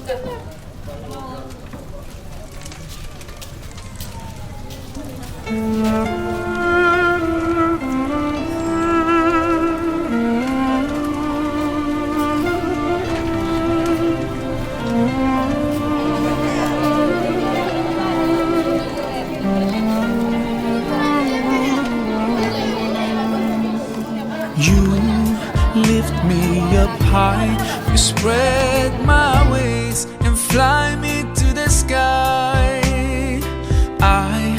You lift me up high, you spread my wings and fly me to the sky. I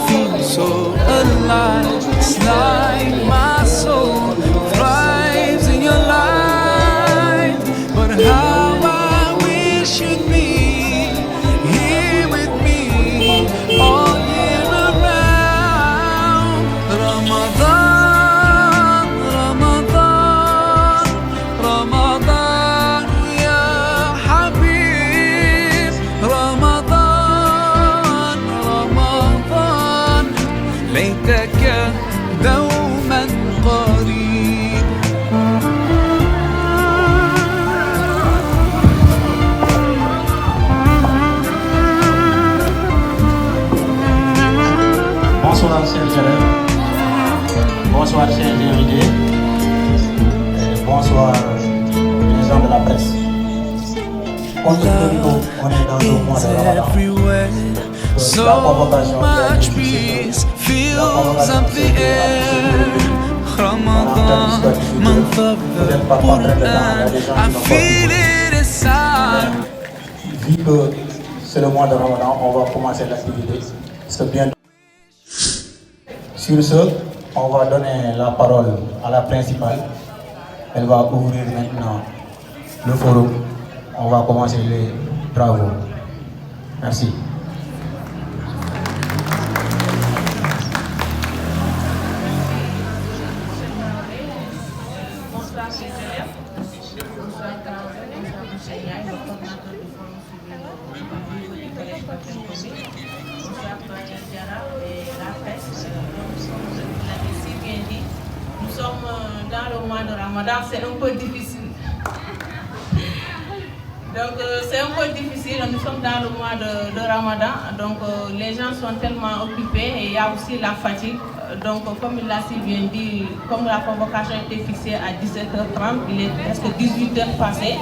feel so alive, it's like my soul thrives in your light. But how I wish you'd be here with me all year around. Ramadan, Ramadan, Ramadan ya Habib. Ramadan, Ramadan, ليتك دوما قريب. Bonsoir chers élèves, bonsoir chers invités, et bonsoir les gens de la presse. On est dans le mois de Ramadan. So much peace fills up the air. Ramadan, month of the Quran, I feel it inside. Vu que c'est le mois de Ramadan, on va commencer l'activité. C'est bien. Sur ce, on va donner la parole à la principale. Elle va ouvrir maintenant le forum. On va commencer les travaux. Merci. Bonsoir chers élèves, bonsoir bonsoir le coordinateur du Forum civil du Collège Patrick Commune, bonsoir Daniel Diarra et la presse. Comme vous l'avez si bien dit, nous sommes dans le mois de Ramadan, c'est un peu difficile. Donc c'est un peu difficile, nous sommes dans le mois de Ramadan, donc les gens sont tellement occupés et il y a aussi la fatigue. Donc comme il l'a si bien dit, comme la convocation a été fixée à 17h30, il est presque 18h passé.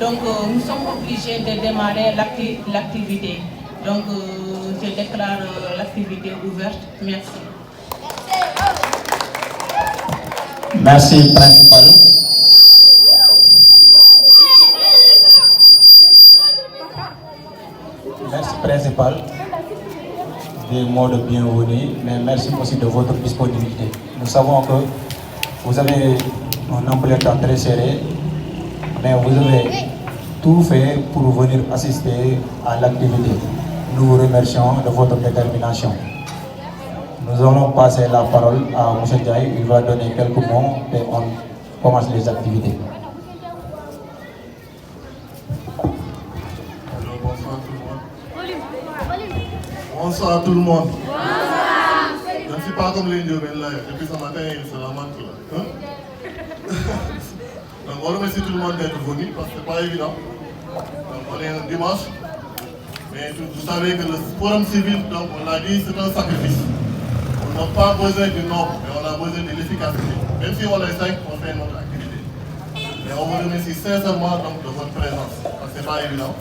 Donc nous sommes obligés de démarrer l'activité. Donc je déclare l'activité ouverte. Merci. Merci, principal. Merci, principal, des mots de bienvenue, mais merci aussi de votre disponibilité. Nous savons que vous avez un emploi de temps très serré, mais vous avez tout fait pour venir assister à l'activité. Nous vous remercions de votre détermination. Nous allons passer la parole à M. Diaye. Il va donner quelques mots et on commence les activités. Bonsoir tout le monde. Je ne suis pas comme les Indiens là. Depuis ce matin, c'est la menthe là. Donc on remercie tout le monde d'être venu parce que ce n'est pas évident. Donc on est un dimanche. Mais vous savez que le forum civil, donc on l'a dit, c'est un sacrifice. On n'a pas besoin du nombre, mais on a besoin de l'efficacité. Même si on est 5, on fait notre activité. Et on vous remercie sincèrement donc, de votre présence. Parce que ce n'est pas évident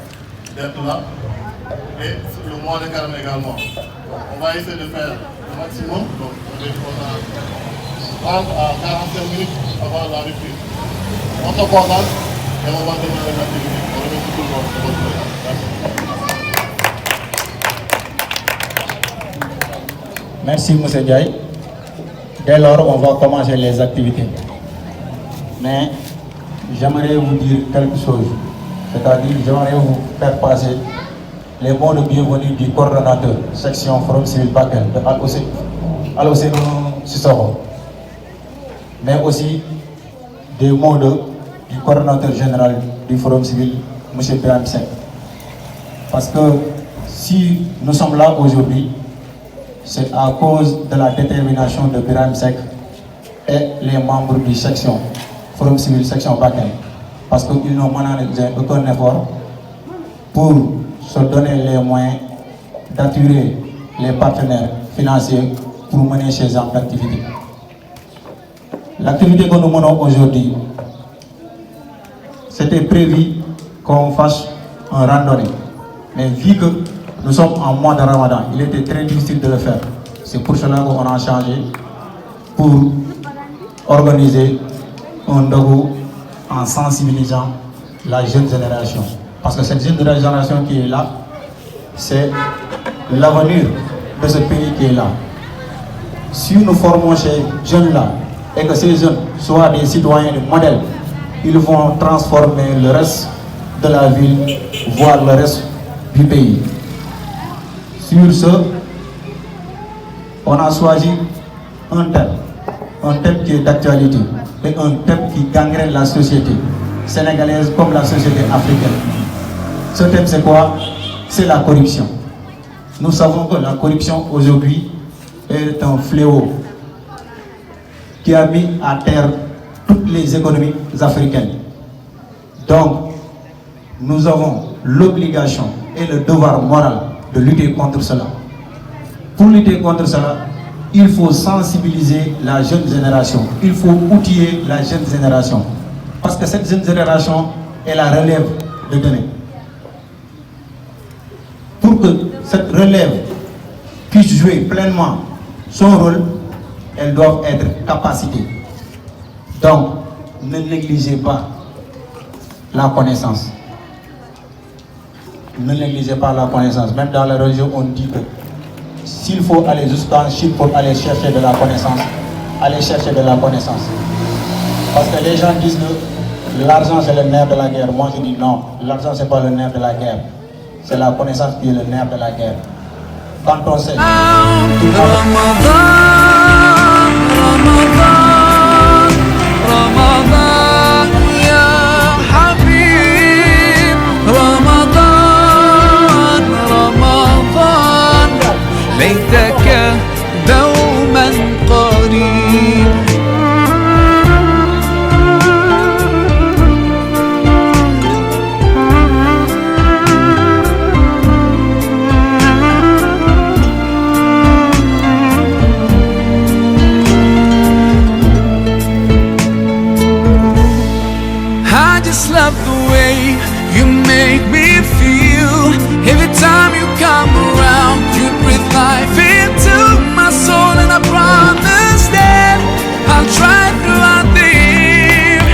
d'être là. Et le mois de carême également. Donc, on va essayer de faire le maximum. Donc, on a 30 à 45 minutes avant la rupture. On se concentre et on va démarrer l'activité. On remercie tout le monde pour votre présence. Merci, M. Diaye. Dès lors, on va commencer les activités. Mais j'aimerais vous dire quelque chose. C'est-à-dire, j'aimerais vous faire passer les mots de bienvenue du coordonnateur section Forum Civil Bakel de Al-Ousseynou Sissoko, mais aussi des mots du coordonnateur général du Forum Civil, M. Birahim Seck. Parce que si nous sommes là aujourd'hui, c'est à cause de la détermination de Birahim Seck et les membres du section Forum Civil section Bakel. Parce qu'ils n'ont managé aucun effort pour se donner les moyens d'attirer les partenaires financiers pour mener ces genres d'activités. L'activité que nous menons aujourd'hui, c'était prévu qu'on fasse un randonnée. Mais vu que nous sommes en mois de Ramadan, il était très difficile de le faire. C'est pour cela qu'on a changé pour organiser un dogo en sensibilisant la jeune génération. Parce que cette jeune génération qui est là, c'est l'avenir de ce pays qui est là. Si nous formons ces jeunes-là et que ces jeunes soient des citoyens de modèle, ils vont transformer le reste de la ville, voire le reste du pays. Sur ce, on a choisi un thème qui est d'actualité et un thème qui gangrène la société sénégalaise comme la société africaine. Ce thème, c'est quoi? C'est la corruption. Nous savons que la corruption aujourd'hui est un fléau qui a mis à terre toutes les économies africaines. Donc, nous avons l'obligation et le devoir moral de lutter contre cela. Pour lutter contre cela, il faut sensibiliser la jeune génération. Il faut outiller la jeune génération. Parce que cette jeune génération est la relève de demain. Pour que cette relève puisse jouer pleinement son rôle, elles doivent être capacitées. Donc, ne négligez pas la connaissance. Ne négligez pas la connaissance. Même dans la religion, on dit que s'il faut aller jusqu'en Chine pour aller chercher de la connaissance, allez chercher de la connaissance. Parce que les gens disent que l'argent c'est le nerf de la guerre. Moi je dis non, l'argent c'est pas le nerf de la guerre. C'est la connaissance qui est le nerf de la guerre. Quand on sait... ليتك دوما قريب I just love the way you make me feel. Every time you come around, you breathe life into my soul, and I promise that I'll try throughout the year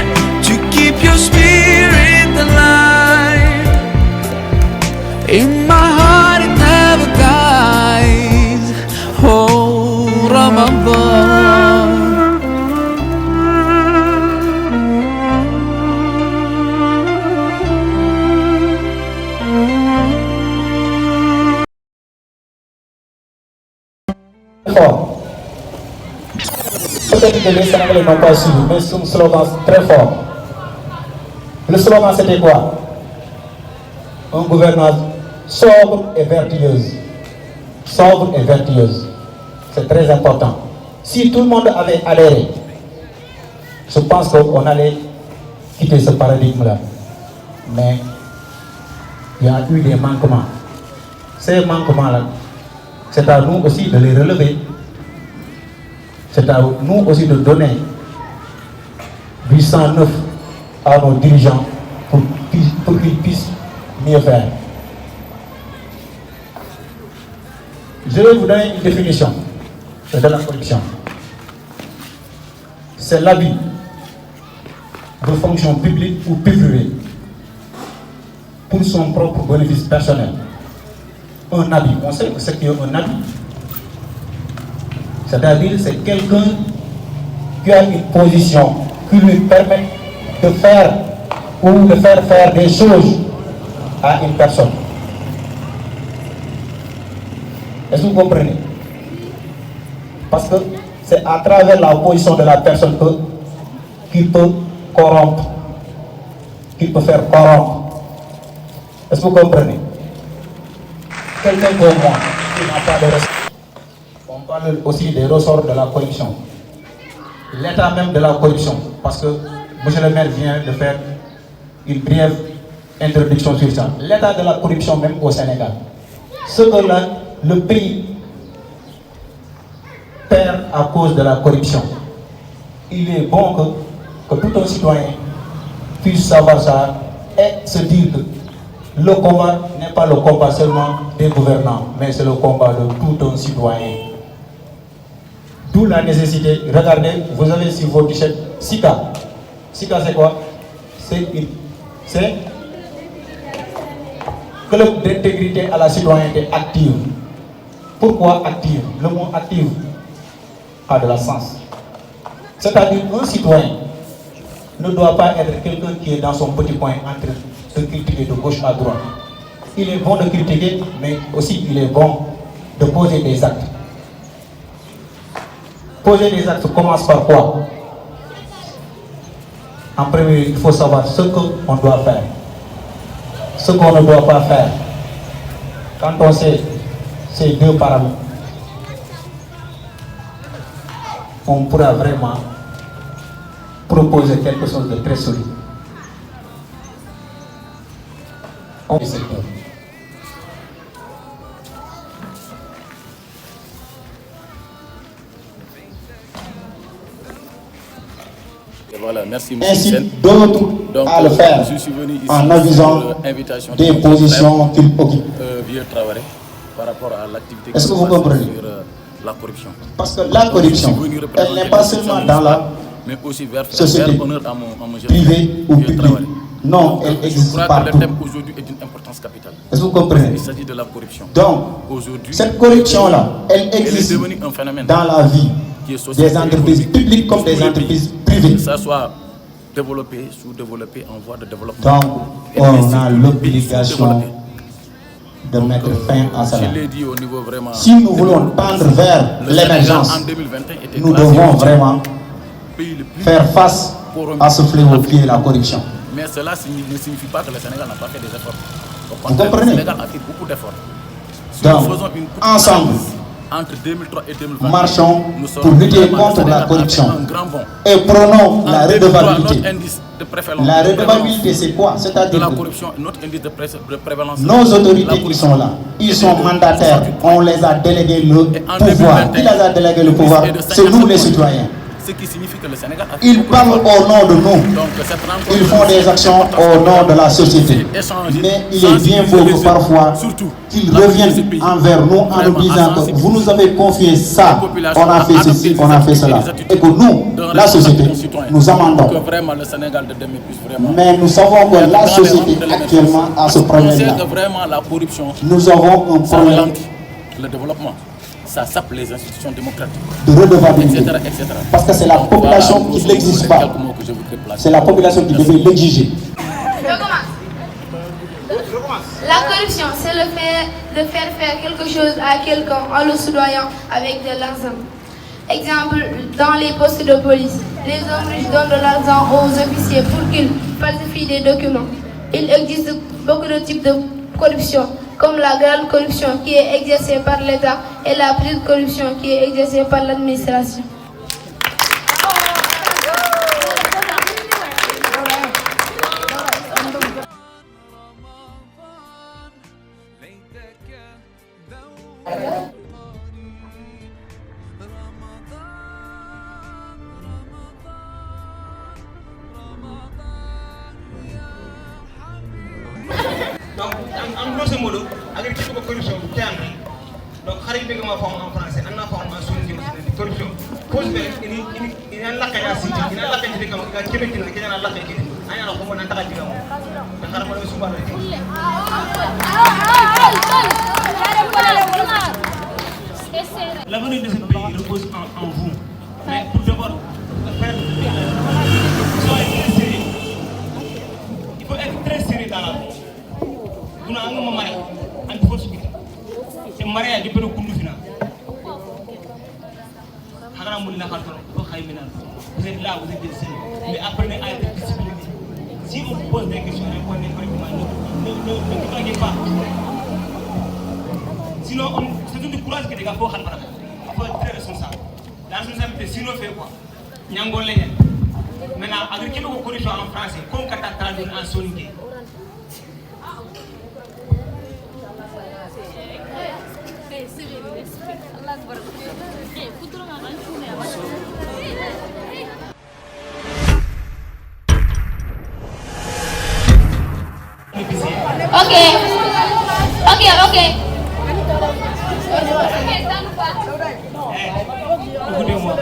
to keep your spirit alive. In my heart it never dies. Oh, Ramadan. Fort. Peut-être que les Sénégalais n'ont pas suivi, mais c'est un slogan très fort. Le slogan c'était quoi? Un gouvernance sobre et vertueuse. Sobre et vertueuse. C'est très important. Si tout le monde avait adhéré, je pense qu'on allait quitter ce paradigme-là. Mais il y a eu des manquements. Ces manquements-là, c'est à nous aussi de les relever. C'est à nous aussi de donner du sang neuf à nos dirigeants pour qu'ils puissent mieux faire. Je vais vous donner une définition de la corruption. C'est l'abus de fonctions publiques ou privées pour son propre bénéfice personnel. Un abus, on sait que c'est un abus. C'est-à-dire c'est quelqu'un qui a une position qui lui permet de faire ou de faire des choses à une personne. Est-ce que vous comprenez? Parce que c'est à travers la position de la personne qu'il peut corrompre, qu'il peut faire corrompre. Est-ce que vous comprenez? Quelqu'un comme moi qui n'a pas de respect. On parle aussi des ressorts de la corruption. L'état même de la corruption. Parce que M. le maire vient de faire une brève introduction sur ça. L'état de la corruption même au Sénégal. Ce que le pays perd à cause de la corruption. Il est bon que tout un citoyen puisse savoir ça et se dire que le combat n'est pas le combat seulement des gouvernants, mais c'est le combat de tout un citoyen. D'où la nécessité, regardez, vous avez sur votre t-shirt SICA. SICA c'est quoi? C'est Club d'intégrité à la citoyenneté active. Pourquoi active? Le mot active a de la sens. C'est-à-dire un citoyen ne doit pas être quelqu'un qui est dans son petit coin en train de critiquer de gauche à droite. Il est bon de critiquer, mais aussi il est bon de poser des actes. Poser des actes commence par quoi? En premier lieu, il faut savoir ce qu'on doit faire, ce qu'on ne doit pas faire. Quand on sait ces deux paramètres, on pourra vraiment proposer quelque chose de très solide. Et voilà, merci Ainsi M. d'autres à le faire en avisant des positions qu'ils occupent. Par rapport à l'activité. Est-ce que vous comprenez? Sur la corruption. Parce que la corruption, elle n'est pas seulement dans la société privée ou publique. Non, elle existe partout. Le thème aujourd'hui est d'une importance capitale. Est-ce que vous comprenez? Il s'agit de la corruption. Donc, cette corruption-là, elle existe un phénomène dans la vie des entreprises publiques comme des entreprises privées. Que ça soit développé, sous-développé, en voie de développement. Donc, on a l'obligation de mettre fin à cela. Si nous voulons tendre vers l'émergence, nous devons vraiment faire face à ce fléau qui est la corruption. Mais cela ne signifie pas que le Sénégal n'a pas fait des efforts. Vous comprenez? Le Sénégal a fait beaucoup d'efforts. Si Donc, nous faisons une ensemble, entre 2003 et 2020, marchons pour lutter contre la corruption et prenons la redevabilité. La redevabilité, c'est quoi? C'est-à-dire que nos autorités qui sont là, ils sont mandataires, on les a délégué le pouvoir. Qui les a délégué le pouvoir? C'est nous les citoyens. Ce qui signifie que le Sénégal a fait Ils parlent au nom de nous. Ils font des actions au nom de la société. Mais il est bien beau que parfois qu'ils reviennent envers nous en nous disant que vous nous avez confié ça, on a fait ceci, on a fait cela. Et que nous, la société, nous amendons. Mais nous savons que la société actuellement a ce problème-là. Nous avons un problème. Le développement. Ça sape les institutions démocratiques. De redevabilité. Etc. Parce que c'est la population qui ne l'exige pas. C'est la population qui devait l'exiger. Je commence. La corruption, c'est le fait de faire quelque chose à quelqu'un en le soudoyant avec de l'argent. Exemple, dans les postes de police, les hommes riches donnent de l'argent aux officiers pour qu'ils falsifient des documents. Il existe beaucoup de types de corruption, comme la grande corruption qui est exercée par l'État et la petite corruption qui est exercée par l'administration. Donc, en grosso modo, avec la corruption, donc, il y a en français, il y a en corruption. Cause de il y a la caillasse, il y a la caillasse qui est la caillasse, il y a la caillasse, il y a la caillasse, l'avenir de ce pays repose en vous. Mais pour d'abord faire soyez très sérieux. Il faut être très sérieux dans la vie. Vous n'avez pas marié, en force vite. C'est marié du père Koundou Fina. Vous êtes là, vous êtes des sérieux. Mais apprenez à être discipliné. Si on vous pose des questions, répondez correctement. Ne croyez pas. Sinon, c'est tout le courage que les gars font. Il faut être très responsable. La responsabilité, sinon, fait quoi? Maintenant, avec quelle corruption en français, comme Kata traduit en sonnique. Ok. Écoutez-moi.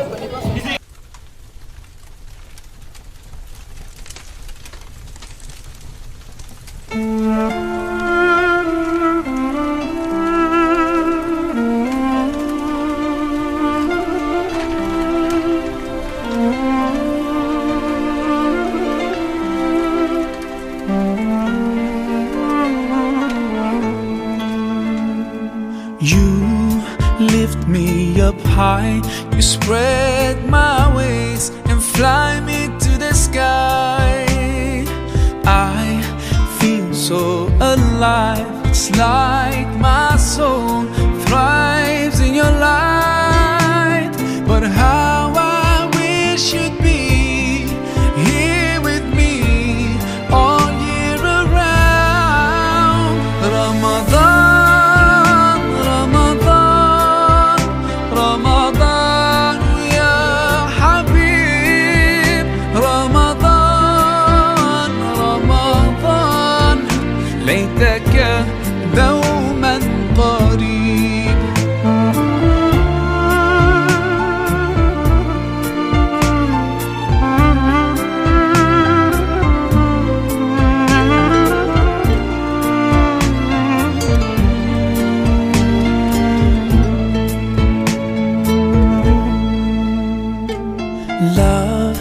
You lift me up high, you spread my wings and fly me to the sky. I feel so alive, it's like my soul thrives in your light. But how I wish you'd be here with me all year around. Ramadan, Ramadan, ya Habib. Ramadan, Ramadan, ليتك دوما قريب. Love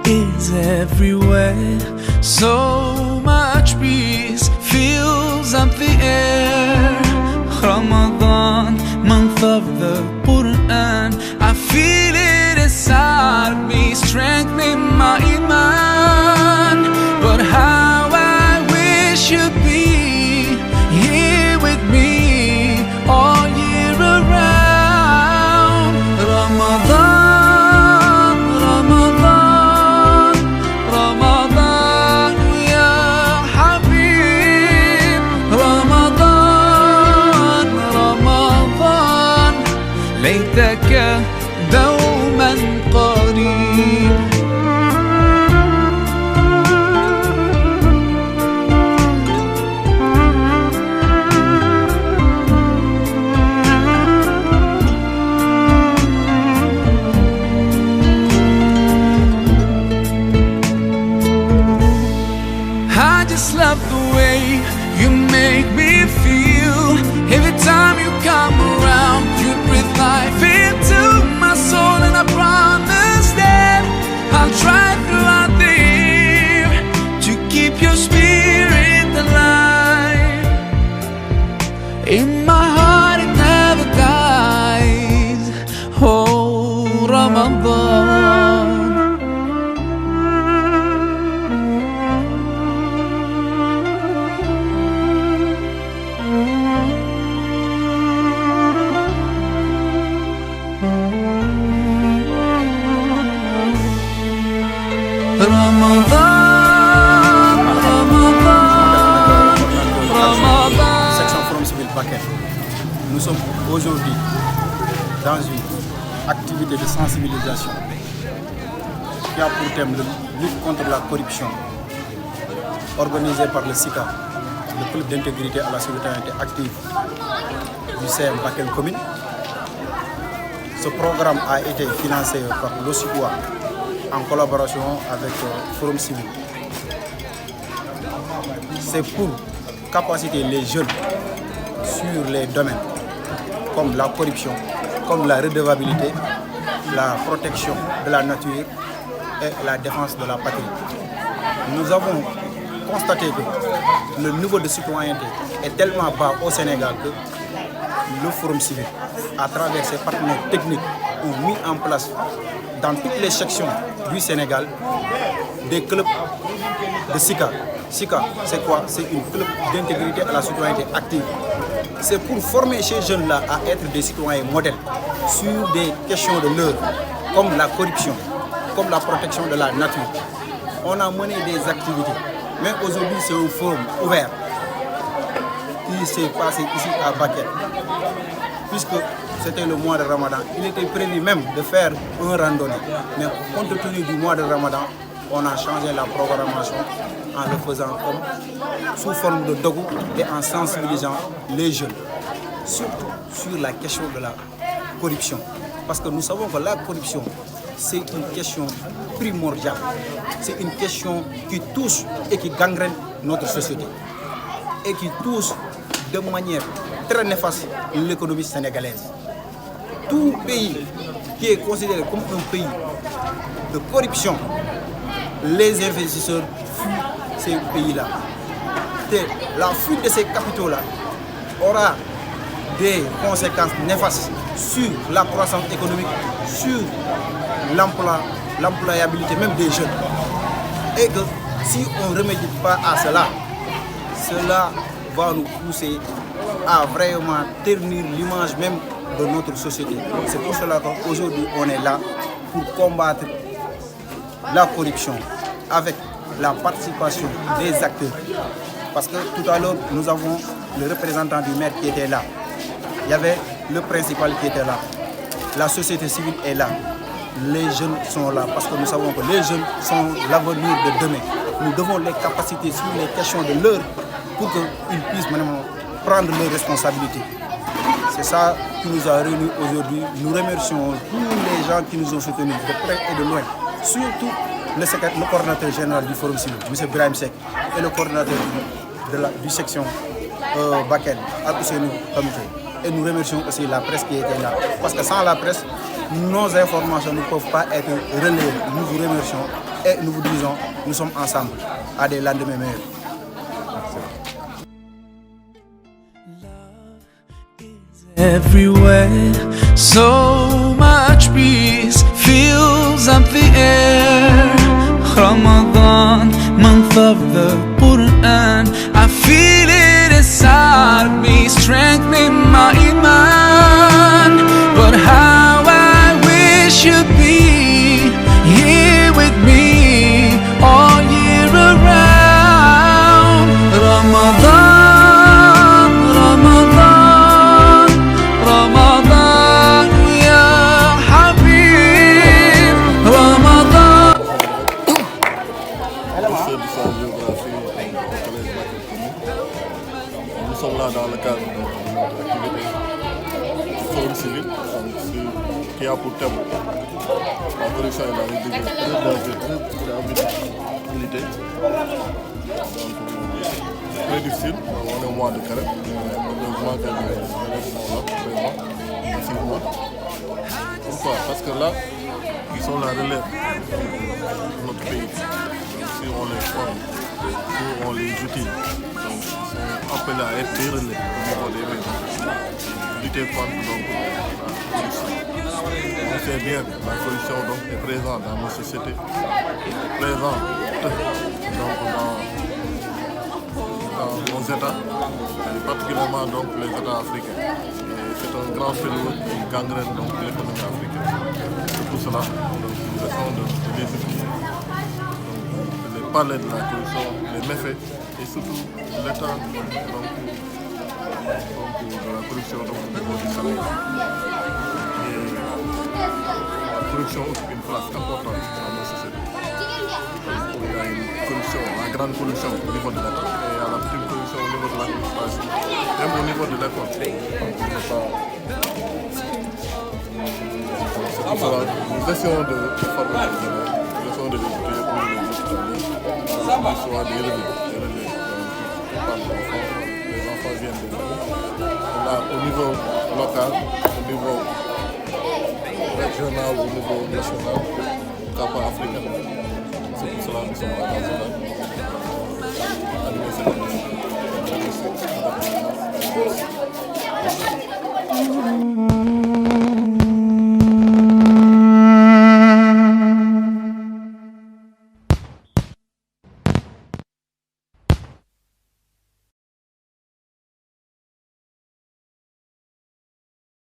is everywhere, so much peace fills up the air. Ramadan, month of the Quran, I feel it inside me, strengthening my iman. But how I wish you'd be here with me all year around. Ramadan, Ramadan, Ramadan, ya Habib. Ramadan, Ramadan, ليتك دوما قريب. I just love the way you make me feel. Every time you come around, you breathe life into my soul. And I promise that I'll try throughout the year to keep your spirit alive. In my heart it never dies. Oh, Ramadan. Ramadan, Ramadan, Ramadan. Section Forum Civil Bakel. Nous sommes aujourd'hui dans une activité de sensibilisation qui a pour thème la lutte contre la corruption, organisée par le SICA, le club d'intégrité à la citoyenneté active du CM Bakel Commune. Ce programme a été financé par l'OSICOA en collaboration avec Forum Civil. C'est pour capaciter les jeunes sur les domaines comme la corruption, comme la redevabilité, la protection de la nature et la défense de la patrie. Nous avons constaté que le niveau de citoyenneté est tellement bas au Sénégal que le Forum Civil, à travers ses partenaires techniques, ont mis en place dans toutes les sections du Sénégal des clubs de SICA. SICA, c'est quoi? C'est une club d'intégrité à la citoyenneté active. C'est pour former ces jeunes-là à être des citoyens modèles sur des questions de l'heure, comme la corruption, comme la protection de la nature. On a mené des activités, mais aujourd'hui c'est un forum ouvert qui s'est passé ici à Bakel. Puisque c'était le mois de Ramadan, il était prévu même de faire un randonnée. Mais compte tenu du mois de Ramadan, on a changé la programmation en le faisant comme sous forme de dogu et en sensibilisant les jeunes, surtout sur la question de la corruption. Parce que nous savons que la corruption, c'est une question primordiale. C'est une question qui touche et qui gangrène notre société. Et qui touche de manière très néfaste l'économie sénégalaise. Tout pays qui est considéré comme un pays de corruption, les investisseurs fuient ces pays-là. La fuite de ces capitaux-là aura des conséquences néfastes sur la croissance économique, sur l'employabilité même des jeunes. Et que si on ne remédie pas à cela, cela va nous pousser à vraiment ternir l'image même de notre société. C'est pour cela qu'aujourd'hui on est là pour combattre la corruption avec la participation des acteurs. Parce que tout à l'heure, nous avons le représentant du maire qui était là. Il y avait le principal qui était là. La société civile est là. Les jeunes sont là parce que nous savons que les jeunes sont l'avenir de demain. Nous devons les capaciter sur les questions de l'heure pour qu'ils puissent maintenant prendre leurs responsabilités. C'est ça qui nous a réunis aujourd'hui. Nous remercions tous les gens qui nous ont soutenus de près et de loin. Surtout le coordinateur général du Forum civil, M. Brahim Sek, et le coordinateur du section Bakel, Al-Ousseinou Comité. Et nous remercions aussi la presse qui était là. Parce que sans la presse, nos informations ne peuvent pas être relayées. Nous vous remercions et nous vous disons, nous sommes ensemble à des lendemains meilleurs. Everywhere, so much peace fills up the air. Ramadan, month of the Quran, I feel it inside me, strengthening my iman. But how I wish you'd be here with me all year around. Ramadan. Dans le cadre de notre activité Forum civil, qui a pour thème la corruption et la rédhibilisabilité. C'est très difficile, on est au mois de carême, heureusement que les élèves sont là, présents, physiquement. Pourquoi? Parce que là, ils sont la relève de notre pays. Si on les forme, si on les utilise, appelés à être des relais au niveau des médias, lutter contre donc, la corruption. On sait bien que la corruption donc, est présente dans nos sociétés, est présente donc, dans nos États, et particulièrement donc, les États africains. C'est un grand phénomène qui gangrène donc, l'économie africaine. C'est pour cela donc, nous essayons de les étudier, de les parler de la corruption, les méfaits, et surtout l'état de la corruption au niveau du Sénégal. La corruption occupe une place importante dans nos sociétés. Il y a une corruption, la grande corruption au niveau de l'État, et il y a la petite corruption au niveau de l'administration, même au niveau de l'école. C'est pour cela nous essayons de former les élèves, nous essayons de les étudier pour les étudiants, qu'ils soient des relais. Les enfants viennent de là, au niveau local, au niveau régional, au niveau national, au Cap africain. C'est pour cela que nous sommes là dans ce animer cette émission.